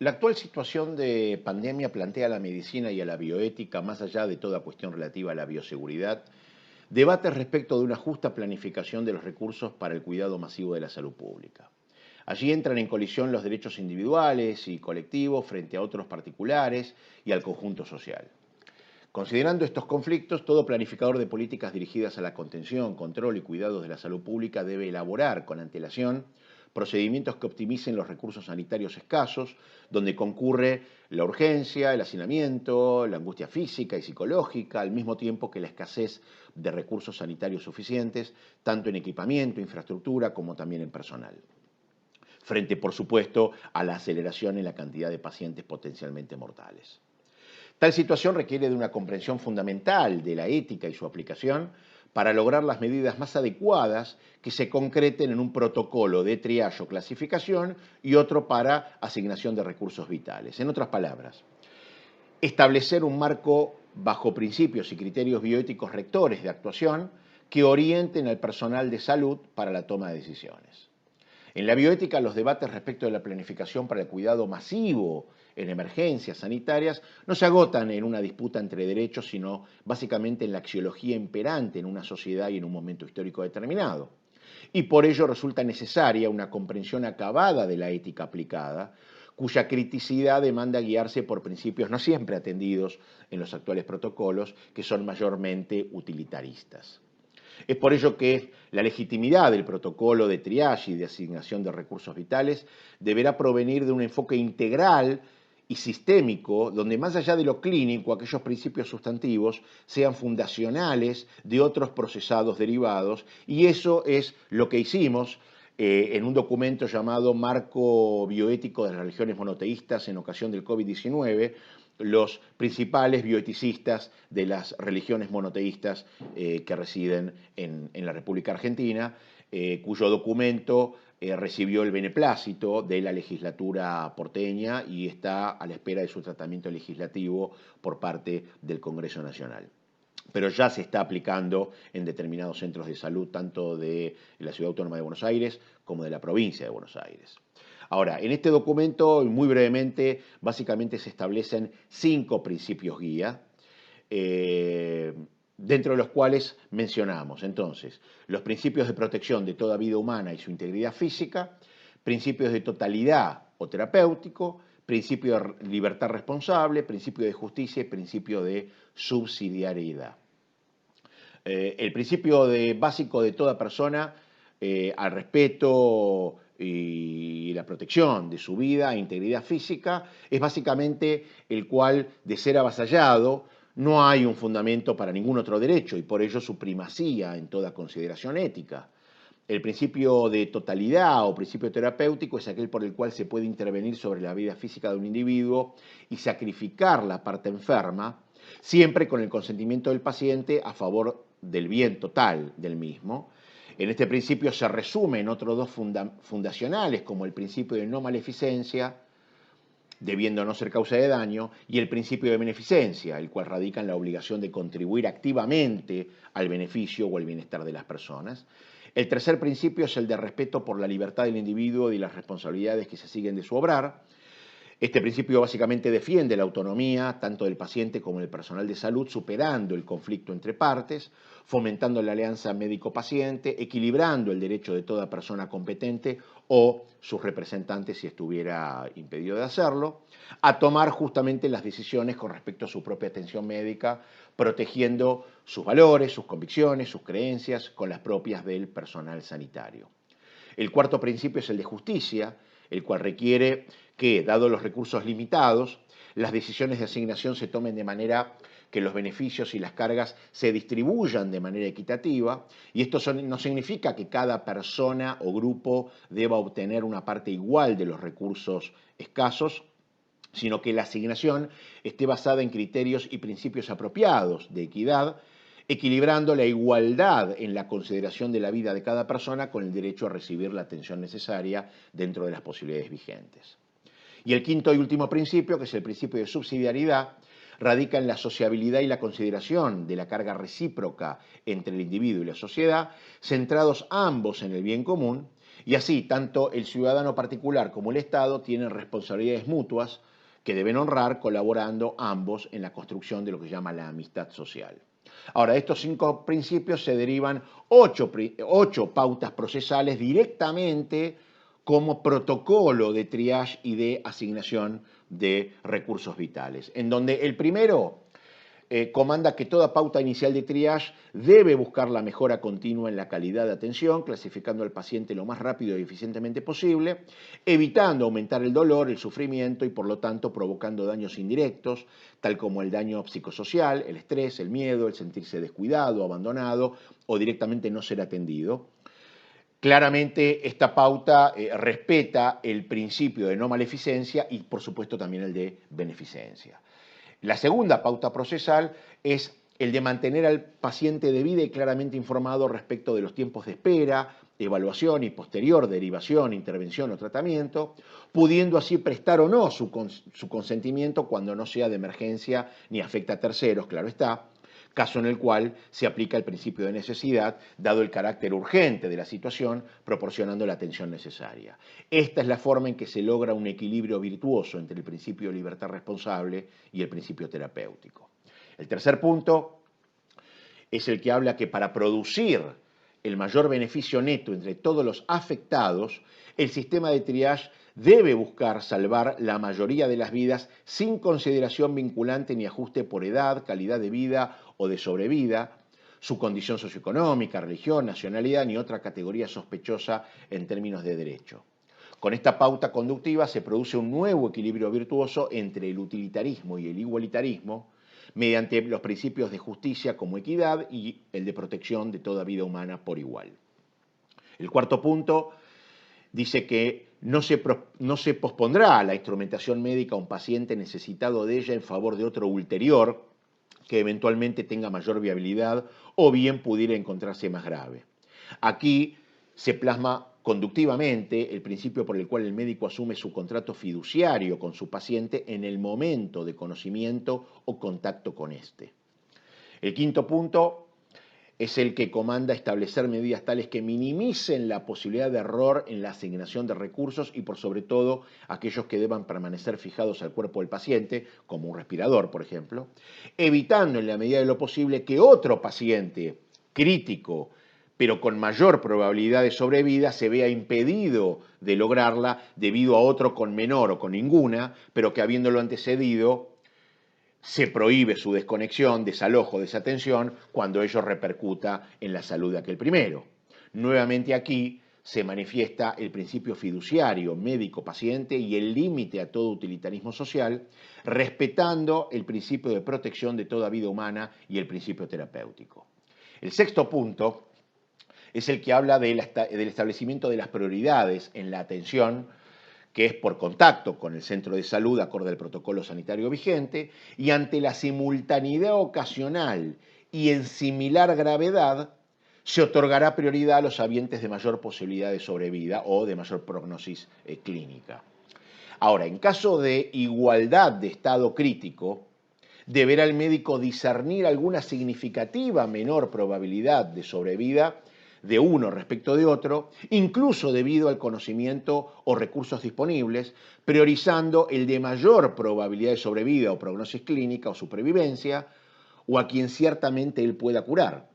La actual situación de pandemia plantea a la medicina y a la bioética, más allá de toda cuestión relativa a la bioseguridad, debates respecto de una justa planificación de los recursos para el cuidado masivo de la salud pública. Allí entran en colisión los derechos individuales y colectivos frente a otros particulares y al conjunto social. Considerando estos conflictos, todo planificador de políticas dirigidas a la contención, control y cuidados de la salud pública debe elaborar con antelación procedimientos que optimicen los recursos sanitarios escasos, donde concurre la urgencia, el hacinamiento, la angustia física y psicológica, al mismo tiempo que la escasez de recursos sanitarios suficientes, tanto en equipamiento, infraestructura, como también en personal. Frente, por supuesto, a la aceleración en la cantidad de pacientes potencialmente mortales. Tal situación requiere de una comprensión fundamental de la ética y su aplicación para lograr las medidas más adecuadas que se concreten en un protocolo de triage o clasificación y otro para asignación de recursos vitales. En otras palabras, establecer un marco bajo principios y criterios bioéticos rectores de actuación que orienten al personal de salud para la toma de decisiones. En la bioética, los debates respecto de la planificación para el cuidado masivo en emergencias sanitarias no se agotan en una disputa entre derechos, sino básicamente en la axiología imperante en una sociedad y en un momento histórico determinado. Y por ello resulta necesaria una comprensión acabada de la ética aplicada, cuya criticidad demanda guiarse por principios no siempre atendidos en los actuales protocolos, que son mayormente utilitaristas. Es por ello que la legitimidad del protocolo de triage y de asignación de recursos vitales deberá provenir de un enfoque integral y sistémico, donde más allá de lo clínico, aquellos principios sustantivos sean fundacionales de otros procesados derivados, y eso es lo que hicimos en un documento llamado Marco Bioético de las Religiones Monoteístas en ocasión del COVID-19, los principales bioeticistas de las religiones monoteístas que residen en la República Argentina, cuyo documento recibió el beneplácito de la legislatura porteña y está a la espera de su tratamiento legislativo por parte del Congreso Nacional. Pero ya se está aplicando en determinados centros de salud, tanto de la Ciudad Autónoma de Buenos Aires como de la provincia de Buenos Aires. Ahora, en este documento, muy brevemente, básicamente se establecen 5 principios guía, dentro de los cuales mencionamos, entonces, los principios de protección de toda vida humana y su integridad física, principios de totalidad o terapéutico, principio de libertad responsable, principio de justicia y principio de subsidiariedad. El principio básico de toda persona al respeto y la protección de su vida e integridad física es básicamente el cual, de ser avasallado, no hay un fundamento para ningún otro derecho y por ello su primacía en toda consideración ética. El principio de totalidad o principio terapéutico es aquel por el cual se puede intervenir sobre la vida física de un individuo y sacrificar la parte enferma, siempre con el consentimiento del paciente a favor del bien total del mismo. En este principio se resumen otros 2 fundacionales, como el principio de no maleficencia, debiendo no ser causa de daño, y el principio de beneficencia, el cual radica en la obligación de contribuir activamente al beneficio o al bienestar de las personas. El tercer principio es el de respeto por la libertad del individuo y las responsabilidades que se siguen de su obrar. Este principio básicamente defiende la autonomía tanto del paciente como del personal de salud, superando el conflicto entre partes, fomentando la alianza médico-paciente, equilibrando el derecho de toda persona competente o sus representantes, si estuviera impedido de hacerlo, a tomar justamente las decisiones con respecto a su propia atención médica, protegiendo sus valores, sus convicciones, sus creencias con las propias del personal sanitario. El cuarto principio es el de justicia, el cual requiere que, dado los recursos limitados, las decisiones de asignación se tomen de manera que los beneficios y las cargas se distribuyan de manera equitativa, y esto no significa que cada persona o grupo deba obtener una parte igual de los recursos escasos, sino que la asignación esté basada en criterios y principios apropiados de equidad, equilibrando la igualdad en la consideración de la vida de cada persona con el derecho a recibir la atención necesaria dentro de las posibilidades vigentes. Y el quinto y último principio, que es el principio de subsidiariedad, radica en la sociabilidad y la consideración de la carga recíproca entre el individuo y la sociedad, centrados ambos en el bien común, Y así, tanto el ciudadano particular como el Estado tienen responsabilidades mutuas que deben honrar colaborando ambos en la construcción de lo que se llama la amistad social. Ahora, de estos 5 principios se derivan 8 pautas procesales directamente como protocolo de triage y de asignación de recursos vitales, en donde el primero comanda que toda pauta inicial de triage debe buscar la mejora continua en la calidad de atención, clasificando al paciente lo más rápido y eficientemente posible, evitando aumentar el dolor, el sufrimiento y por lo tanto provocando daños indirectos, tal como el daño psicosocial, el estrés, el miedo, el sentirse descuidado, abandonado o directamente no ser atendido. Claramente esta pauta respeta el principio de no maleficencia y por supuesto también el de beneficencia. La segunda pauta procesal es el de mantener al paciente debida y claramente informado respecto de los tiempos de espera, evaluación y posterior derivación, intervención o tratamiento, pudiendo así prestar o no su consentimiento cuando no sea de emergencia ni afecta a terceros, claro está, caso en el cual se aplica el principio de necesidad, dado el carácter urgente de la situación, proporcionando la atención necesaria. Esta es la forma en que se logra un equilibrio virtuoso entre el principio de libertad responsable y el principio terapéutico. El tercer punto es el que habla que para producir el mayor beneficio neto entre todos los afectados, el sistema de triage debe buscar salvar la mayoría de las vidas sin consideración vinculante ni ajuste por edad, calidad de vida o de sobrevida, su condición socioeconómica, religión, nacionalidad ni otra categoría sospechosa en términos de derecho. Con esta pauta conductiva se produce un nuevo equilibrio virtuoso entre el utilitarismo y el igualitarismo, mediante los principios de justicia como equidad y el de protección de toda vida humana por igual. El cuarto punto dice que no se pospondrá la instrumentación médica a un paciente necesitado de ella en favor de otro ulterior que eventualmente tenga mayor viabilidad o bien pudiera encontrarse más grave. Aquí se plasma conductivamente el principio por el cual el médico asume su contrato fiduciario con su paciente en el momento de conocimiento o contacto con éste. El quinto punto es el que comanda establecer medidas tales que minimicen la posibilidad de error en la asignación de recursos y por sobre todo aquellos que deban permanecer fijados al cuerpo del paciente, como un respirador, por ejemplo, evitando en la medida de lo posible que otro paciente crítico pero con mayor probabilidad de sobrevida se vea impedido de lograrla debido a otro con menor o con ninguna, pero que habiéndolo antecedido se prohíbe su desconexión, desalojo, desatención, cuando ello repercuta en la salud de aquel primero. Nuevamente aquí se manifiesta el principio fiduciario médico-paciente y el límite a todo utilitarismo social, respetando el principio de protección de toda vida humana y el principio terapéutico. El sexto punto es el que habla del establecimiento de las prioridades en la atención, que es por contacto con el centro de salud acorde al protocolo sanitario vigente, y ante la simultaneidad ocasional y en similar gravedad, se otorgará prioridad a los habientes de mayor posibilidad de sobrevida o de mayor prognosis clínica. Ahora, en caso de igualdad de estado crítico, deberá el médico discernir alguna significativa menor probabilidad de sobrevida de uno respecto de otro, incluso debido al conocimiento o recursos disponibles, priorizando el de mayor probabilidad de sobrevida o prognosis clínica o supervivencia, o a quien ciertamente él pueda curar.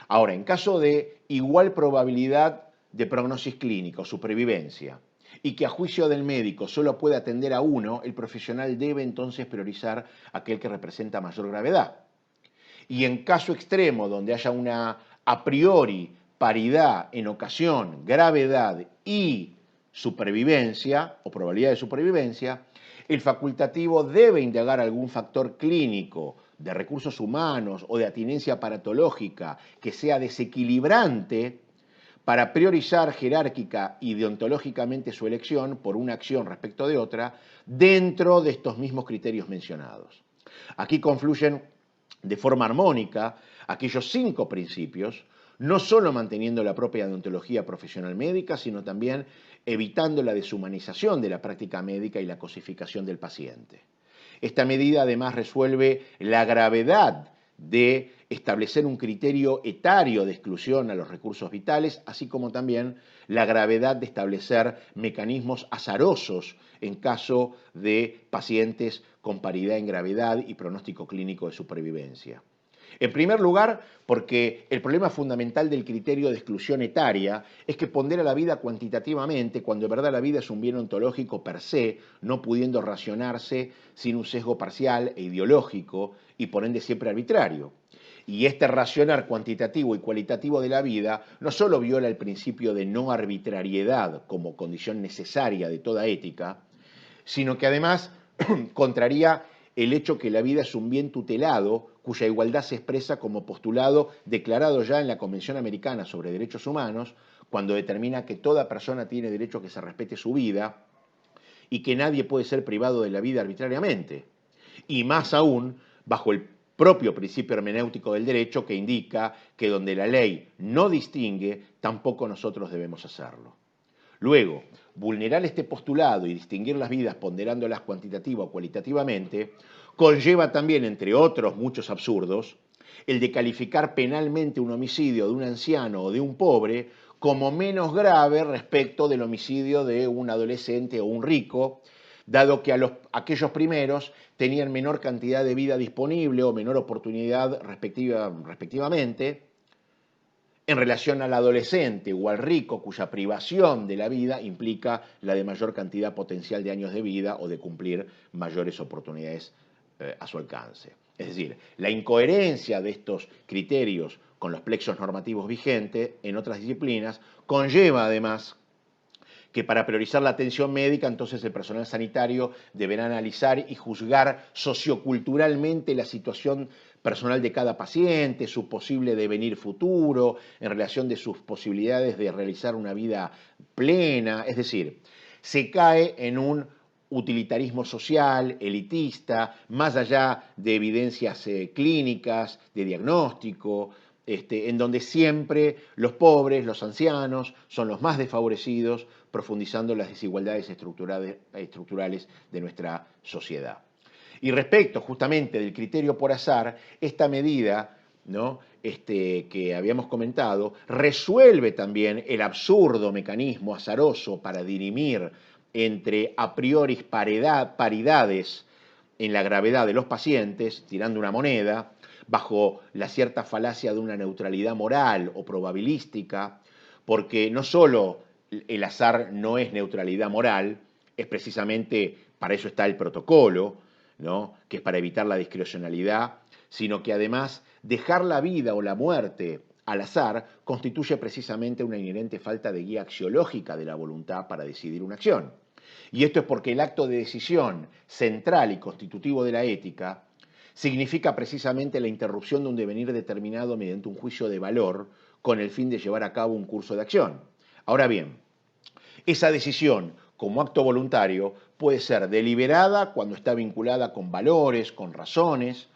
Ahora, en caso de igual probabilidad de prognosis clínica o supervivencia, y que a juicio del médico solo puede atender a uno, el profesional debe entonces priorizar aquel que representa mayor gravedad. Y en caso extremo, donde haya una a priori paridad en ocasión, gravedad y supervivencia o probabilidad de supervivencia, el facultativo debe indagar algún factor clínico de recursos humanos o de atinencia paratológica que sea desequilibrante para priorizar jerárquica y deontológicamente su elección por una acción respecto de otra dentro de estos mismos criterios mencionados. Aquí confluyen de forma armónica aquellos 5 principios, no solo manteniendo la propia deontología profesional médica, sino también evitando la deshumanización de la práctica médica y la cosificación del paciente. Esta medida además resuelve la gravedad del establecer un criterio etario de exclusión a los recursos vitales, así como también la gravedad de establecer mecanismos azarosos en caso de pacientes con paridad en gravedad y pronóstico clínico de supervivencia. En primer lugar, porque el problema fundamental del criterio de exclusión etaria es que pondera la vida cuantitativamente, cuando en verdad la vida es un bien ontológico per se, no pudiendo racionarse sin un sesgo parcial e ideológico y por ende siempre arbitrario. Y este racionar cuantitativo y cualitativo de la vida no solo viola el principio de no arbitrariedad como condición necesaria de toda ética, sino que además contraría el hecho que la vida es un bien tutelado cuya igualdad se expresa como postulado declarado ya en la Convención Americana sobre Derechos Humanos, cuando determina que toda persona tiene derecho a que se respete su vida y que nadie puede ser privado de la vida arbitrariamente. Y más aún, bajo el propio principio hermenéutico del derecho que indica que donde la ley no distingue, tampoco nosotros debemos hacerlo. Luego, vulnerar este postulado y distinguir las vidas ponderándolas cuantitativa o cualitativamente conlleva también, entre otros muchos absurdos, el de calificar penalmente un homicidio de un anciano o de un pobre como menos grave respecto del homicidio de un adolescente o un rico, dado que aquellos primeros tenían menor cantidad de vida disponible o menor oportunidad respectivamente, en relación al adolescente o al rico cuya privación de la vida implica la de mayor cantidad potencial de años de vida o de cumplir mayores oportunidades a su alcance. Es decir, la incoherencia de estos criterios con los plexos normativos vigentes en otras disciplinas conlleva además que para priorizar la atención médica, entonces el personal sanitario deberá analizar y juzgar socioculturalmente la situación personal de cada paciente, su posible devenir futuro, en relación de sus posibilidades de realizar una vida plena, es decir, se cae en un utilitarismo social, elitista, más allá de evidencias clínicas, de diagnóstico, en donde siempre los pobres, los ancianos, son los más desfavorecidos, profundizando las desigualdades estructurales de nuestra sociedad. Y respecto justamente del criterio por azar, esta medida, ¿no?, que habíamos comentado, resuelve también el absurdo mecanismo azaroso para dirimir entre a priori paridades en la gravedad de los pacientes, tirando una moneda, bajo la cierta falacia de una neutralidad moral o probabilística, porque no solo el azar no es neutralidad moral, es precisamente, para eso está el protocolo, ¿no?, que es para evitar la discrecionalidad, sino que además dejar la vida o la muerte al azar constituye precisamente una inherente falta de guía axiológica de la voluntad para decidir una acción. Y esto es porque el acto de decisión central y constitutivo de la ética significa precisamente la interrupción de un devenir determinado mediante un juicio de valor con el fin de llevar a cabo un curso de acción. Ahora bien, esa decisión como acto voluntario puede ser deliberada cuando está vinculada con valores, con razones,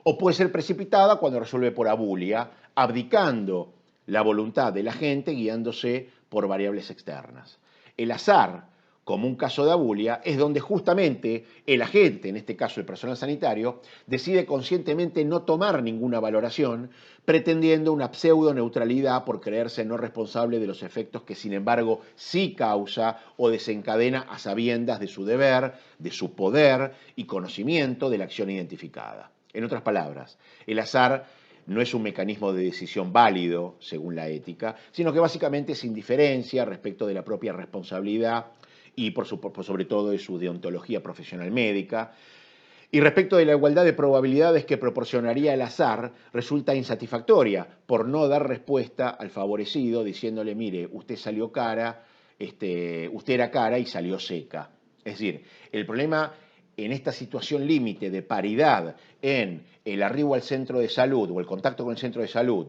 o puede ser precipitada cuando resuelve por abulia, abdicando la voluntad de la gente guiándose por variables externas. El azar, como un caso de abulia, es donde justamente el agente, en este caso el personal sanitario, decide conscientemente no tomar ninguna valoración, pretendiendo una pseudo-neutralidad por creerse no responsable de los efectos que sin embargo sí causa o desencadena a sabiendas de su deber, de su poder y conocimiento de la acción identificada. En otras palabras, el azar no es un mecanismo de decisión válido, según la ética, sino que básicamente es indiferencia respecto de la propia responsabilidad y por sobre todo de su deontología profesional médica. Y respecto de la igualdad de probabilidades que proporcionaría el azar, resulta insatisfactoria por no dar respuesta al favorecido diciéndole, mire, usted salió cara, usted era cara y salió seca. Es decir, el problema en esta situación límite de paridad en el arribo al centro de salud o el contacto con el centro de salud,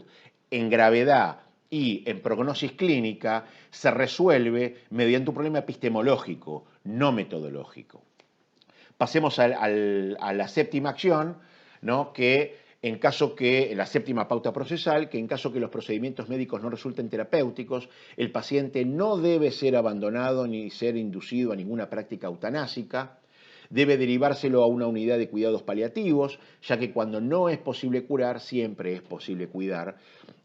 en gravedad y en prognosis clínica, se resuelve mediante un problema epistemológico, no metodológico. Pasemos a la séptima acción, ¿no?, que en caso que, la séptima pauta procesal, que en caso que los procedimientos médicos no resulten terapéuticos, el paciente no debe ser abandonado ni ser inducido a ninguna práctica eutanásica, debe derivárselo a una unidad de cuidados paliativos, ya que cuando no es posible curar, siempre es posible cuidar.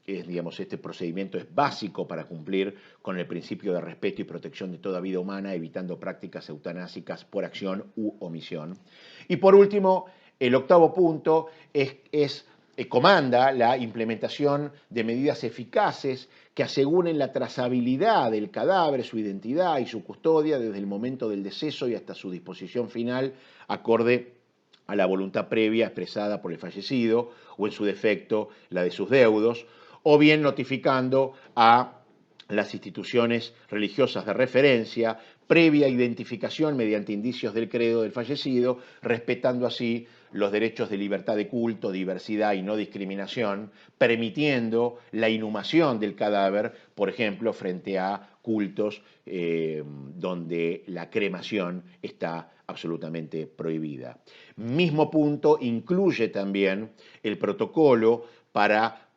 Digamos, este procedimiento es básico para cumplir con el principio de respeto y protección de toda vida humana, evitando prácticas eutanásicas por acción u omisión. Y por último, el octavo punto comanda la implementación de medidas eficaces que aseguren la trazabilidad del cadáver, su identidad y su custodia desde el momento del deceso y hasta su disposición final, acorde a la voluntad previa expresada por el fallecido o, en su defecto, la de sus deudos, o bien notificando a las instituciones religiosas de referencia, previa identificación mediante indicios del credo del fallecido, respetando así los derechos de libertad de culto, diversidad y no discriminación, permitiendo la inhumación del cadáver, por ejemplo, frente a cultos donde la cremación está absolutamente prohibida. Mismo punto incluye también el protocolo para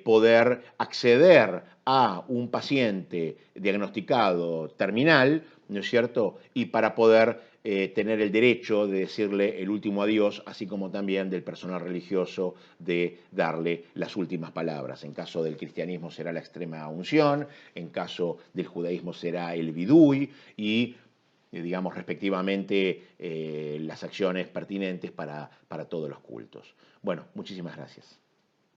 poder acceder a un paciente diagnosticado terminal, ¿no es cierto? Y para poder tener el derecho de decirle el último adiós, así como también del personal religioso de darle las últimas palabras. En caso del cristianismo será la extrema unción, en caso del judaísmo será el vidui y digamos, respectivamente, las acciones pertinentes para todos los cultos. Bueno, muchísimas gracias.